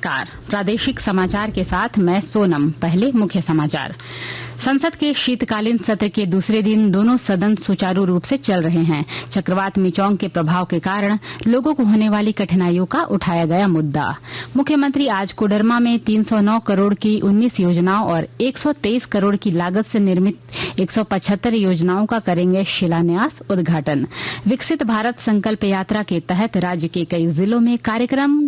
नमस्कार, प्रादेशिक समाचार के साथ मैं सोनम। पहले मुख्य समाचार। संसद के शीतकालीन सत्र के दूसरे दिन दोनों सदन सुचारू रूप से चल रहे हैं। चक्रवात मिचौंग के प्रभाव के कारण लोगों को होने वाली कठिनाइयों का उठाया गया मुद्दा। मुख्यमंत्री आज कोडरमा में 309 करोड़ की 19 योजनाओं और 123 करोड़ की लागत से निर्मित 175 योजनाओं का करेंगे शिलान्यास उद्घाटन। विकसित भारत संकल्प यात्रा के तहत राज्य के कई जिलों में कार्यक्रम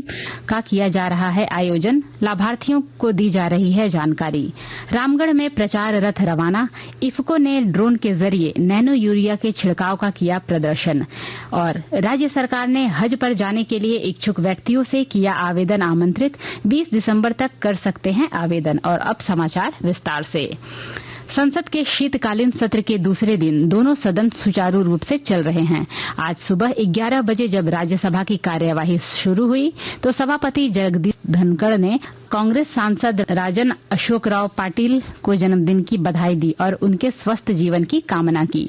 का किया जा रहा है आयोजन। लाभार्थियों को दी जा रही है जानकारी। रामगढ़ में प्रचार रथ रवाना। इफको ने ड्रोन के जरिए नैनो यूरिया के छिड़काव का किया प्रदर्शन। और राज्य सरकार ने हज पर जाने के लिए इच्छुक व्यक्तियों से किया आवेदन आमंत्रित। 20 दिसंबर तक कर सकते हैं आवेदन। और अब समाचार विस्तार से। संसद के शीतकालीन सत्र के दूसरे दिन दोनों सदन सुचारू रूप से चल रहे हैं। आज सुबह 11 बजे जब राज्यसभा की कार्यवाही शुरू हुई तो सभापति जगदीप धनखड़ ने कांग्रेस सांसद राजन अशोकराव पाटिल को जन्मदिन की बधाई दी और उनके स्वस्थ जीवन की कामना की।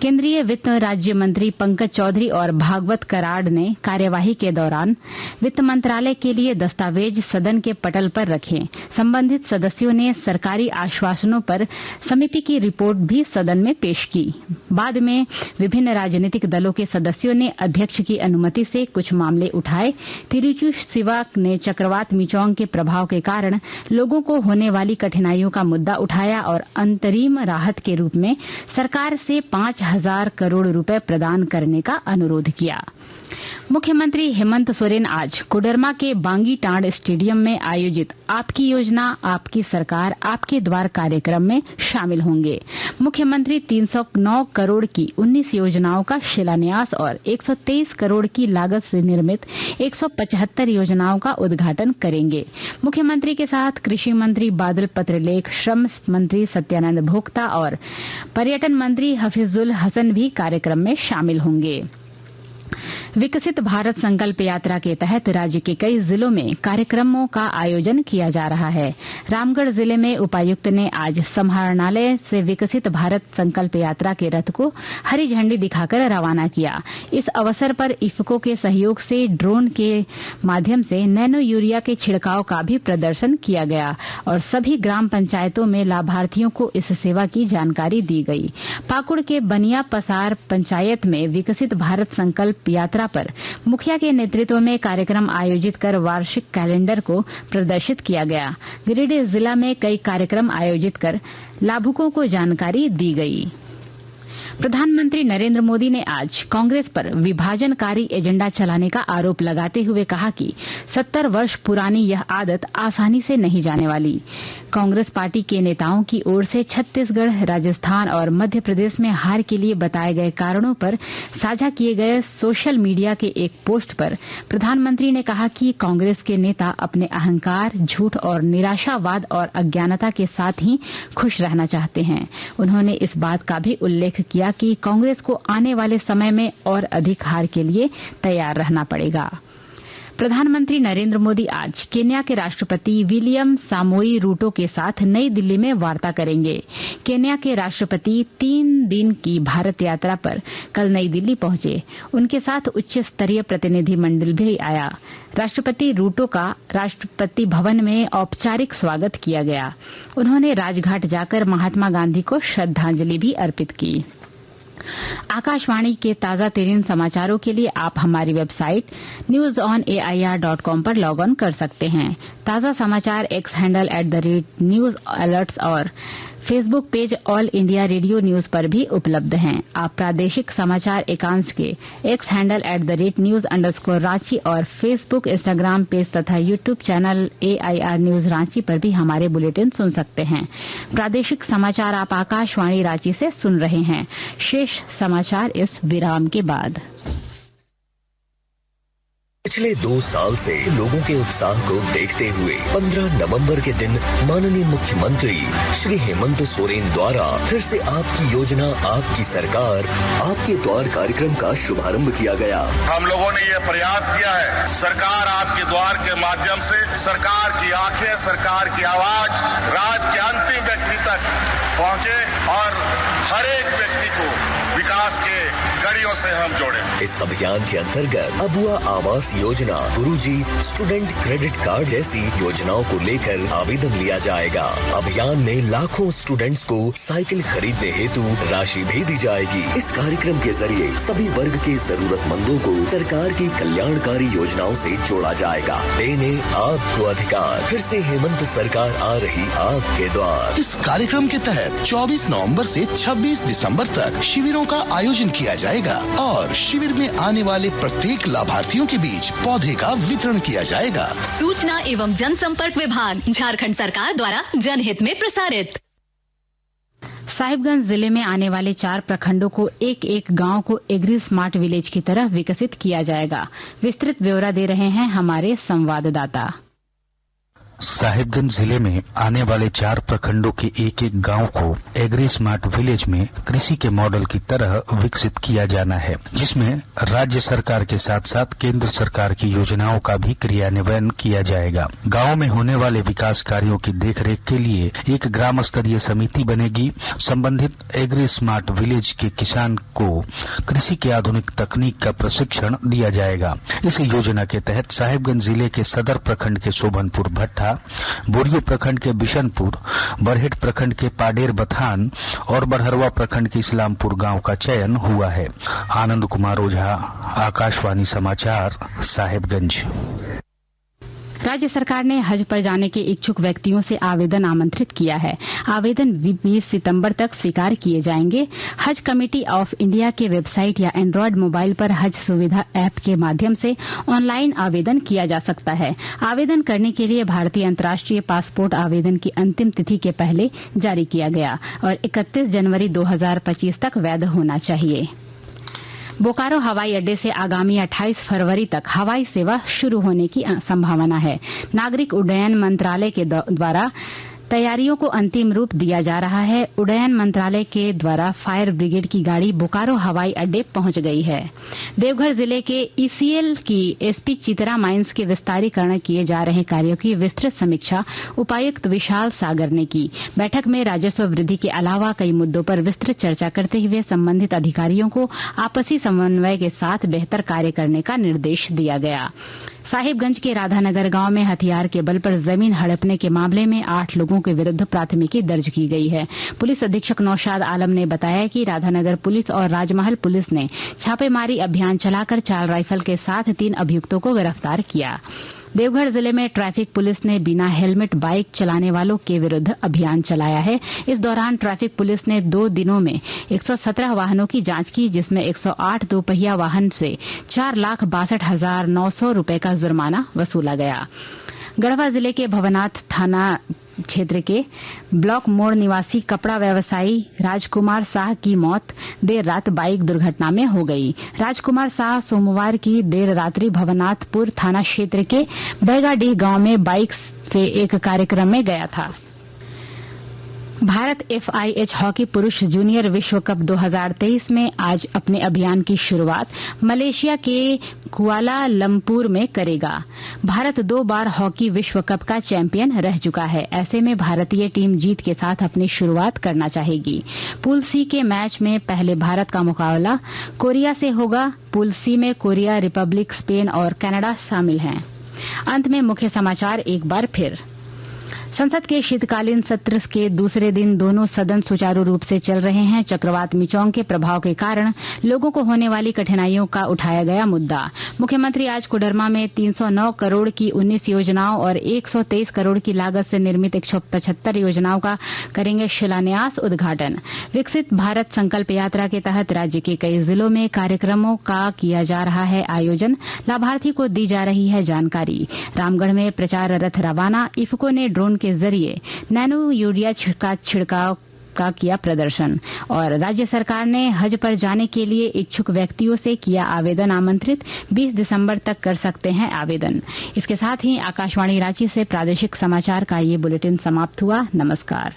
केंद्रीय वित्त राज्य मंत्री पंकज चौधरी और भागवत कराड़ ने कार्यवाही के दौरान वित्त मंत्रालय के लिए दस्तावेज सदन के पटल पर रखे। संबंधित सदस्यों ने सरकारी आश्वासनों पर समिति की रिपोर्ट भी सदन में पेश की। बाद में विभिन्न राजनीतिक दलों के सदस्यों ने अध्यक्ष की अनुमति से कुछ मामले उठाए। तिरुचि शिवा ने चक्रवात मिचौंग के प्रभाव के कारण लोगों को होने वाली कठिनाइयों का मुद्दा उठाया और अंतरिम राहत के रूप में सरकार से 5,000 करोड़ रुपए प्रदान करने का अनुरोध किया। मुख्यमंत्री हेमंत सोरेन आज कोडरमा के बांगी टांड स्टेडियम में आयोजित आपकी योजना आपकी सरकार आपके द्वार कार्यक्रम में शामिल होंगे। मुख्यमंत्री 309 करोड़ की 19 योजनाओं का शिलान्यास और 123 करोड़ की लागत से निर्मित 175 योजनाओं का उद्घाटन करेंगे। मुख्यमंत्री के साथ कृषि मंत्री बादल पत्रलेख, श्रम मंत्री सत्यानंद भोक्ता और पर्यटन मंत्री हफीजुल हसन भी कार्यक्रम में शामिल होंगे। विकसित भारत संकल्प यात्रा के तहत राज्य के कई जिलों में कार्यक्रमों का आयोजन किया जा रहा है। रामगढ़ जिले में उपायुक्त ने आज समाहरणालय से विकसित भारत संकल्प यात्रा के रथ को हरी झंडी दिखाकर रवाना किया। इस अवसर पर इफको के सहयोग से ड्रोन के माध्यम से नैनो यूरिया के छिड़काव का भी प्रदर्शन किया गया और सभी ग्राम पंचायतों में लाभार्थियों को इस सेवा की जानकारी दी गई। पाकुड़ के बनिया पसार पंचायत में विकसित भारत संकल्प यात्रा पर मुखिया के नेतृत्व में कार्यक्रम आयोजित कर वार्षिक कैलेंडर को प्रदर्शित किया गया। गिरिडीह जिला में कई कार्यक्रम आयोजित कर लाभुकों को जानकारी दी गई। प्रधानमंत्री नरेंद्र मोदी ने आज कांग्रेस पर विभाजनकारी एजेंडा चलाने का आरोप लगाते हुए कहा कि 70 वर्ष पुरानी यह आदत आसानी से नहीं जाने वाली। कांग्रेस पार्टी के नेताओं की ओर से छत्तीसगढ़, राजस्थान और मध्य प्रदेश में हार के लिए बताए गए कारणों पर साझा किए गए सोशल मीडिया के एक पोस्ट पर प्रधानमंत्री ने कहा कि कांग्रेस के नेता अपने अहंकार, झूठ और निराशावाद और अज्ञानता के साथ ही खुश रहना चाहते हैं। उन्होंने इस बात का भी उल्लेख किया कि कांग्रेस को आने वाले समय में और अधिक हार के लिए तैयार रहना पड़ेगा। प्रधानमंत्री नरेंद्र मोदी आज केन्या के राष्ट्रपति विलियम सामोई रूटो के साथ नई दिल्ली में वार्ता करेंगे। केन्या के राष्ट्रपति 3 दिन की भारत यात्रा पर कल नई दिल्ली पहुंचे। उनके साथ उच्च स्तरीय प्रतिनिधि मंडल भी आया। राष्ट्रपति रूटो का राष्ट्रपति भवन में औपचारिक स्वागत किया गया। उन्होंने राजघाट जाकर महात्मा गांधी को श्रद्धांजलि भी अर्पित की। आकाशवाणी के ताजा तरीन समाचारों के लिए आप हमारी वेबसाइट newsonair.com पर लॉग ऑन कर सकते हैं। ताजा समाचार एक्स हैंडल @NewsAlerts और Facebook page all India radio news पर भी उपलब्ध हैं। आप प्रादेशिक समाचार एकांश के एक्स हैंडल @news_रांची और फेसबुक, इंस्टाग्राम पेज तथा YouTube channel AIR news Ranchi पर भी हमारे बुलेटिन सुन सकते हैं। प्रादेशिक समाचार आप आकाशवाणी रांची से सुन रहे हैं। शेष समाचार इस विराम के बाद। पिछले 2 साल से लोगों के उत्साह को देखते हुए 15 नवंबर के दिन माननीय मुख्यमंत्री श्री हेमंत सोरेन द्वारा फिर से आपकी योजना आपकी सरकार आपके द्वार कार्यक्रम का शुभारंभ किया गया। हम लोगों ने ये प्रयास किया है, सरकार आपके द्वार के माध्यम से सरकार की आंखें, सरकार की आवाज राज्य के अंतिम व्यक्ति तक पहुंचे और हर एक व्यक्ति को विकास के कड़ियों से हम जोड़े। इस अभियान के अंतर्गत अबुआ आवास योजना, गुरुजी स्टूडेंट क्रेडिट कार्ड जैसी योजनाओं को लेकर आवेदन लिया जाएगा। अभियान में लाखों स्टूडेंट्स को साइकिल खरीदने हेतु राशि भी दी जाएगी। इस कार्यक्रम के जरिए सभी वर्ग के जरूरतमंदों को सरकार की कल्याणकारी योजनाओं से जोड़ा जाएगा। देने आपको अधिकार। फिर से हेमंत सरकार आ रही आपके द्वार। इस कार्यक्रम के तहत 24 नवंबर से 26 दिसंबर तक शिविरों का आयोजन किया जाएगा और शिविर में आने वाले प्रत्येक लाभार्थियों के बीच पौधे का वितरण किया जाएगा। सूचना एवं जनसंपर्क विभाग, झारखंड सरकार द्वारा जनहित में प्रसारित। साहिबगंज जिले में आने वाले 4 प्रखंडों को एक एक गांव को एग्री स्मार्ट विलेज की तरह विकसित किया जाएगा। विस्तृत ब्यौरा दे रहे हैं हमारे संवाददाता। साहिबगंज जिले में आने वाले 4 प्रखंडों के एक एक गांव को एग्री स्मार्ट विलेज में कृषि के मॉडल की तरह विकसित किया जाना है, जिसमें राज्य सरकार के साथ साथ केंद्र सरकार की योजनाओं का भी क्रियान्वयन किया जाएगा। गांव में होने वाले विकास कार्यों की देखरेख के लिए एक ग्राम स्तरीय समिति बनेगी। संबंधित एग्री स्मार्ट विलेज के किसान को कृषि की आधुनिक तकनीक का प्रशिक्षण दिया जाएगा। इस योजना के तहत साहिबगंज जिले के सदर प्रखंड के शोभनपुर भट्टा, बोरियो प्रखंड के बिशनपुर, बरहेट प्रखंड के पाडेर बथान और बरहरवा प्रखंड के इस्लामपुर गांव का चयन हुआ है। आनंद कुमार ओझा, आकाशवाणी समाचार, साहिबगंज। राज्य सरकार ने हज पर जाने के इच्छुक व्यक्तियों से आवेदन आमंत्रित किया है। आवेदन 20 सितंबर तक स्वीकार किए जाएंगे। हज कमेटी ऑफ इंडिया के वेबसाइट या एंड्रॉयड मोबाइल पर हज सुविधा ऐप के माध्यम से ऑनलाइन आवेदन किया जा सकता है। आवेदन करने के लिए भारतीय अंतर्राष्ट्रीय पासपोर्ट आवेदन की अंतिम तिथि के पहले जारी किया गया और 31 जनवरी 2025 तक वैध होना चाहिए। बोकारो हवाई अड्डे से आगामी 28 फरवरी तक हवाई सेवा शुरू होने की संभावना है। नागरिक उड्डयन मंत्रालय के द्वारा तैयारियों को अंतिम रूप दिया जा रहा है। उड्डयन मंत्रालय के द्वारा फायर ब्रिगेड की गाड़ी बोकारो हवाई अड्डे पहुंच गई है। देवघर जिले के ईसीएल की एसपी चितरा माइंस के विस्तारीकरण किए जा रहे कार्यों की विस्तृत समीक्षा उपायुक्त विशाल सागर ने की। बैठक में राजस्व वृद्धि के अलावा कई मुद्दों पर विस्तृत चर्चा करते हुए संबंधित अधिकारियों को आपसी समन्वय के साथ बेहतर कार्य करने का निर्देश दिया गया। साहिबगंज के राधानगर गांव में हथियार के बल पर जमीन हड़पने के मामले में 8 लोगों के विरुद्ध प्राथमिकी दर्ज की गई है। पुलिस अधीक्षक नौशाद आलम ने बताया कि राधानगर पुलिस और राजमहल पुलिस ने छापेमारी अभियान चलाकर 4 राइफल के साथ 3 अभियुक्तों को गिरफ्तार किया। देवघर जिले में ट्रैफिक पुलिस ने बिना हेलमेट बाइक चलाने वालों के विरुद्ध अभियान चलाया है। इस दौरान ट्रैफिक पुलिस ने 2 दिनों में 117 वाहनों की जांच की, जिसमें 108 दोपहिया वाहन से 4,62,900 रुपए का जुर्माना वसूला गया। गढ़वा जिले के भवनाथ थाना क्षेत्र के ब्लॉक मोड़ निवासी कपड़ा व्यवसायी राजकुमार शाह की मौत देर रात बाइक दुर्घटना में हो गई। राजकुमार शाह सोमवार की देर रात्रि भवनाथपुर थाना क्षेत्र के बैगाडीह गांव में बाइक से एक कार्यक्रम में गया था। भारत FIH हॉकी पुरुष जूनियर विश्व कप 2023 में आज अपने अभियान की शुरुआत मलेशिया के कुआलालंपुर में करेगा। भारत 2 बार हॉकी विश्व कप का चैंपियन रह चुका है। ऐसे में भारतीय टीम जीत के साथ अपनी शुरुआत करना चाहेगी। पूल C के मैच में पहले भारत का मुकाबला कोरिया से होगा। पूल C में कोरिया, रिपब्लिक, स्पेन और कनाडा शामिल हैं। अंत में मुख्य समाचार एक बार फिर। संसद के शीतकालीन सत्र के दूसरे दिन दोनों सदन सुचारू रूप से चल रहे हैं। चक्रवात मिचोंग के प्रभाव के कारण लोगों को होने वाली कठिनाइयों का उठाया गया मुद्दा। मुख्यमंत्री आज कोडरमा में 309 करोड़ की 19 योजनाओं और 123 करोड़ की लागत से निर्मित 175 योजनाओं का करेंगे शिलान्यास, उद्घाटन। विकसित भारत संकल्प यात्रा के तहत राज्य के कई जिलों में कार्यक्रमों का किया जा रहा है आयोजन। लाभार्थी को दी जा रही है जानकारी। रामगढ़ में प्रचार रथ रवाना। इफको ने ड्रोन के जरिए नैनो यूरिया छिड़काव का किया प्रदर्शन। और राज्य सरकार ने हज पर जाने के लिए इच्छुक व्यक्तियों से किया आवेदन आमंत्रित। 20 दिसंबर तक कर सकते हैं आवेदन। इसके साथ ही आकाशवाणी रांची से प्रादेशिक समाचार का ये बुलेटिन समाप्त हुआ। नमस्कार।